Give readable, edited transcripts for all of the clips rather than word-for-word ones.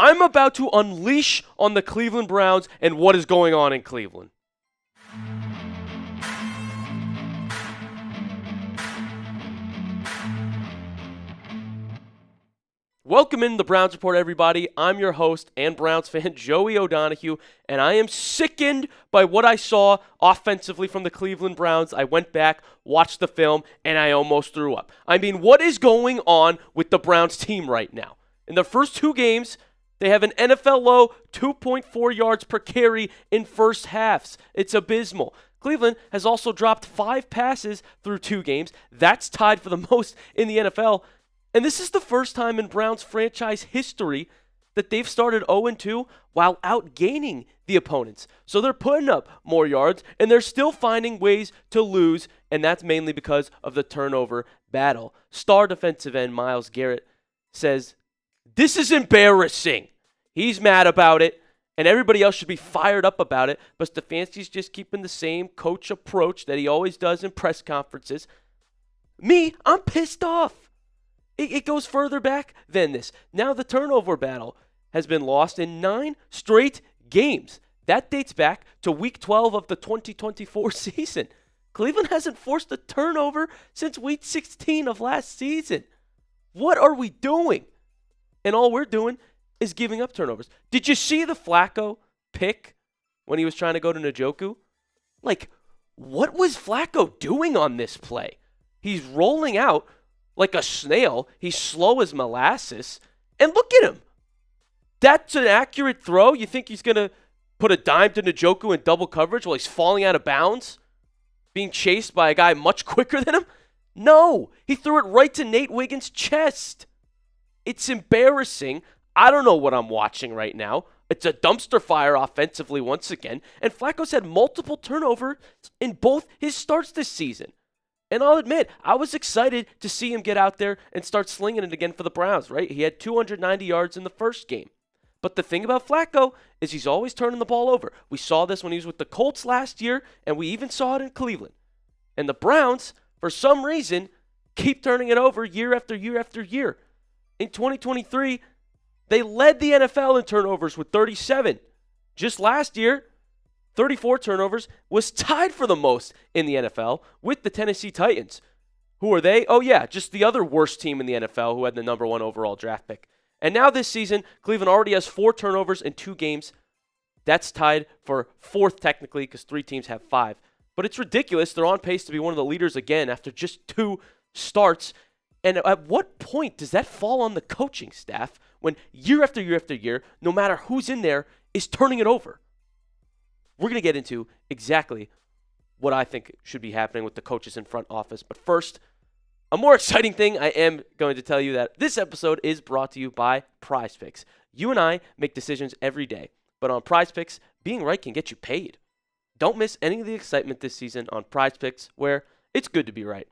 I'm about to unleash on the Cleveland Browns and what is going on in Cleveland. Welcome in the Browns Report, everybody. I'm your host and Browns fan, Joey O'Donohue, and I am sickened by what I saw offensively from the Cleveland Browns. I went back, watched the film, and I almost threw up. I mean, what is going on with the Browns team right now? In the first two games, they have an NFL low 2.4 yards per carry in first halves. It's abysmal. Cleveland has also dropped 5 passes through 2 games. That's tied for the most in the NFL. And this is the first time in Browns franchise history that they've started 0-2 while outgaining the opponents. So they're putting up more yards, and they're still finding ways to lose, and that's mainly because of the turnover battle. Star defensive end Myles Garrett says, "This is embarrassing." He's mad about it, and everybody else should be fired up about it, but Stefanski's just keeping the same coach approach that he always does in press conferences. Me, I'm pissed off. It goes further back than this. Now the turnover battle has been lost in 9 straight games. That dates back to Week 12 of the 2024 season. Cleveland hasn't forced a turnover since Week 16 of last season. What are we doing? And all we're doing is giving up turnovers. Did you see the Flacco pick when he was trying to go to Njoku? Like, what was Flacco doing on this play? He's rolling out like a snail. He's slow as molasses. And look at him. That's an accurate throw? You think he's going to put a dime to Njoku in double coverage while he's falling out of bounds? Being chased by a guy much quicker than him? No. He threw it right to Nate Wiggins' chest. It's embarrassing. I don't know what I'm watching right now. It's a dumpster fire offensively once again. And Flacco's had multiple turnovers in both his starts this season. And I'll admit, I was excited to see him get out there and start slinging it again for the Browns, right? He had 290 yards in the first game. But the thing about Flacco is he's always turning the ball over. We saw this when he was with the Colts last year, and we even saw it in Cleveland. And the Browns, for some reason, keep turning it over year after year after year. In 2023, they led the NFL in turnovers with 37. Just last year, 34 turnovers, was tied for the most in the NFL with the Tennessee Titans. Who are they? Oh, yeah, just the other worst team in the NFL who had the number 1 overall draft pick. And now this season, Cleveland already has 4 turnovers in 2 games. That's tied for 4th technically because 3 teams have 5. But it's ridiculous. They're on pace to be one of the leaders again after just 2 starts. And at what point does that fall on the coaching staff when year after year after year, no matter who's in there, is turning it over? We're going to get into exactly what I think should be happening with the coaches in front office. But first, a more exciting thing, I am going to tell you that this episode is brought to you by Prize Picks. You and I make decisions every day, but on Prize Picks, being right can get you paid. Don't miss any of the excitement this season on Prize Picks, where it's good to be right.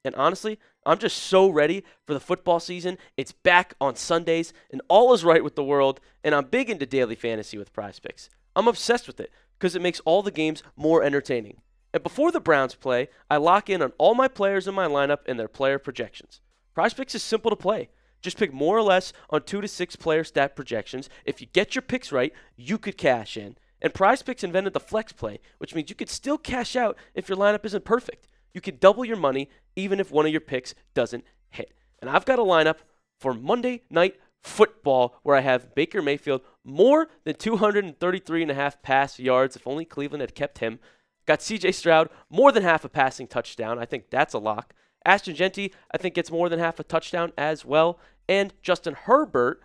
And honestly, I'm just so ready for the football season. It's back on Sundays, and all is right with the world, and I'm big into daily fantasy with Prize Picks. I'm obsessed with it because it makes all the games more entertaining. And before the Browns play, I lock in on all my players in my lineup and their player projections. Prize Picks is simple to play. Just pick more or less on 2 to 6 player stat projections. If you get your picks right, you could cash in. And Prize Picks invented the flex play, which means you could still cash out if your lineup isn't perfect. You could double your money even if one of your picks doesn't hit. And I've got a lineup for Monday Night Football where I have Baker Mayfield more than 233.5 pass yards if only Cleveland had kept him. Got C.J. Stroud more than half a passing touchdown. I think that's a lock. Ashton Genty, I think, gets more than half a touchdown as well. And Justin Herbert,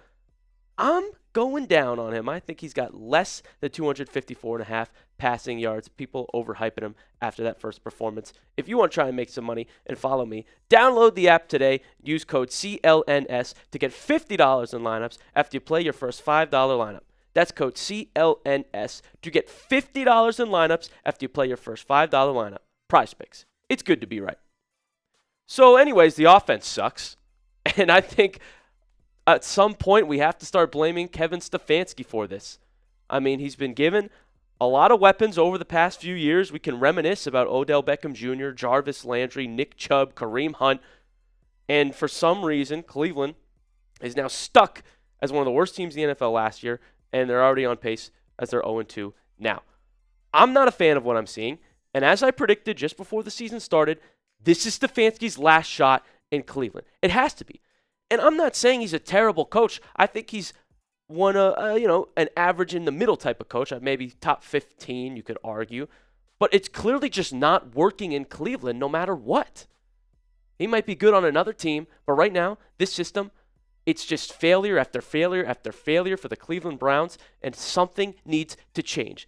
I'm going down on him. I think he's got less than 254.5 passing yards. People overhyping him after that first performance. If you want to try and make some money and follow me, download the app today. Use code CLNS to get $50 in lineups after you play your first $5 lineup. That's code CLNS to get $50 in lineups after you play your first $5 lineup. Prize Picks. It's good to be right. So anyways, the offense sucks. And I think at some point we have to start blaming Kevin Stefanski for this. I mean, he's been given a lot of weapons over the past few years. We can reminisce about Odell Beckham Jr., Jarvis Landry, Nick Chubb, Kareem Hunt. And for some reason, Cleveland is now stuck as one of the worst teams in the NFL last year, and they're already on pace as they're 0-2 now. I'm not a fan of what I'm seeing, and as I predicted just before the season started, this is Stefanski's last shot in Cleveland. It has to be. And I'm not saying he's a terrible coach. I think he's an average in the middle type of coach, maybe top 15, you could argue. But it's clearly just not working in Cleveland no matter what. He might be good on another team, but right now, this system, it's just failure after failure after failure for the Cleveland Browns, and something needs to change.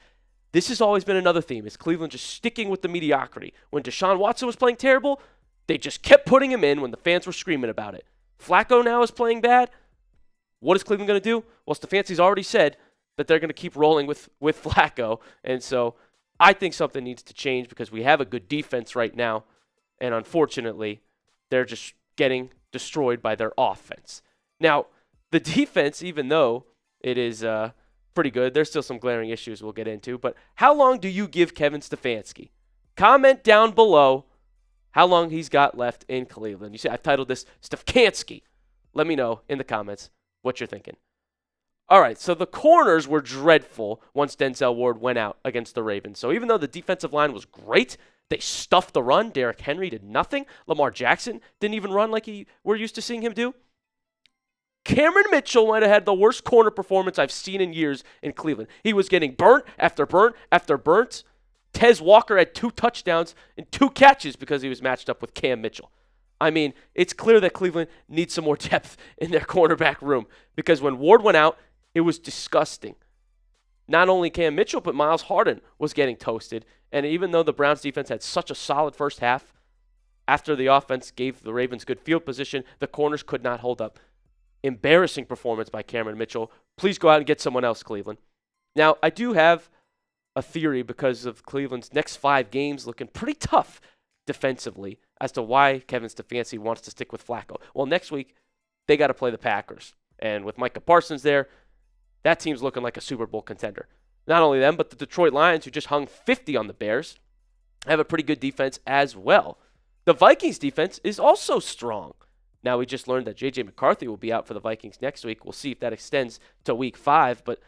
This has always been another theme, is Cleveland just sticking with the mediocrity. When Deshaun Watson was playing terrible, they just kept putting him in when the fans were screaming about it. Flacco now is playing bad. What is Cleveland going to do? Well, Stefanski's already said that they're going to keep rolling with Flacco, and so I think something needs to change because we have a good defense right now, and unfortunately, they're just getting destroyed by their offense. Now, the defense, even though it is pretty good, there's still some glaring issues we'll get into, but how long do you give Kevin Stefanski? Comment down below how long he's got left in Cleveland. You see, I've titled this Stefanski. Let me know in the comments what you're thinking. All right, so the corners were dreadful once Denzel Ward went out against the Ravens. So even though the defensive line was great, they stuffed the run. Derrick Henry did nothing. Lamar Jackson didn't even run like we're used to seeing him do. Cameron Mitchell might have had the worst corner performance I've seen in years in Cleveland. He was getting burnt after burnt after burnt. Tez Walker had 2 touchdowns and 2 catches because he was matched up with Cam Mitchell. I mean, it's clear that Cleveland needs some more depth in their cornerback room because when Ward went out, it was disgusting. Not only Cam Mitchell, but Miles Harden was getting toasted. And even though the Browns defense had such a solid first half, after the offense gave the Ravens good field position, the corners could not hold up. Embarrassing performance by Cameron Mitchell. Please go out and get someone else, Cleveland. Now, I do have a theory because of Cleveland's next 5 games looking pretty tough defensively as to why Kevin Stefanski wants to stick with Flacco. Well, next week, they got to play the Packers. And with Micah Parsons there, that team's looking like a Super Bowl contender. Not only them, but the Detroit Lions, who just hung 50 on the Bears, have a pretty good defense as well. The Vikings defense is also strong. Now, we just learned that J.J. McCarthy will be out for the Vikings next week. We'll see if that extends to week 5. But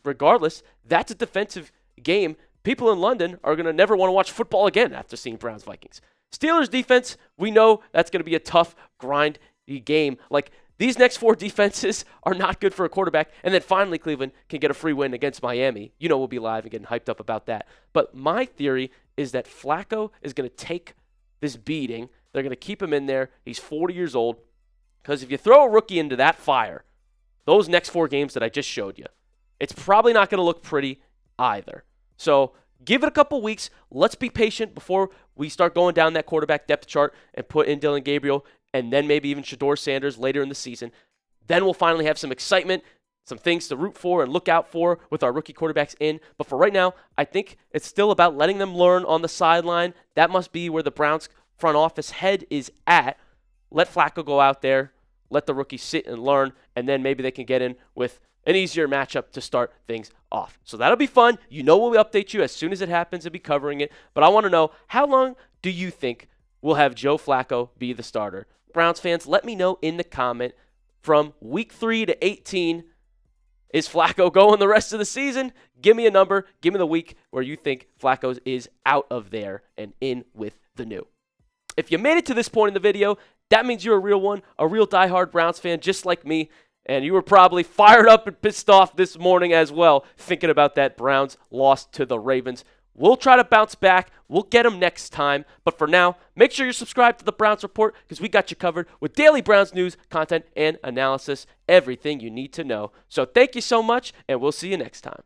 regardless, that's a defensive game. People in London are going to never want to watch football again after seeing Browns-Vikings. Steelers defense, we know that's going to be a tough, grindy game. Like, these next 4 defenses are not good for a quarterback. And then finally, Cleveland can get a free win against Miami. You know we'll be live and getting hyped up about that. But my theory is that Flacco is going to take this beating. They're going to keep him in there. He's 40 years old. Because if you throw a rookie into that fire, those next 4 games that I just showed you, it's probably not going to look pretty either. So give it a couple weeks. Let's be patient before we start going down that quarterback depth chart and put in Dylan Gabriel and then maybe even Shedeur Sanders later in the season. Then we'll finally have some excitement, some things to root for and look out for with our rookie quarterbacks in. But for right now, I think it's still about letting them learn on the sideline. That must be where the Browns front office head is at. Let Flacco go out there, let the rookie sit and learn, and then maybe they can get in with an easier matchup to start things off. So that'll be fun. You know we'll update you as soon as it happens and be covering it. But I want to know, how long do you think we'll have Joe Flacco be the starter? Browns fans, let me know in the comment from week 3 to 18. Is Flacco going the rest of the season? Give me a number. Give me the week where you think Flacco is out of there and in with the new. If you made it to this point in the video, that means you're a real one, a real diehard Browns fan just like me. And you were probably fired up and pissed off this morning as well, thinking about that Browns loss to the Ravens. We'll try to bounce back. We'll get them next time. But for now, make sure you're subscribed to the Browns Report because we got you covered with daily Browns news, content, and analysis. Everything you need to know. So thank you so much, and we'll see you next time.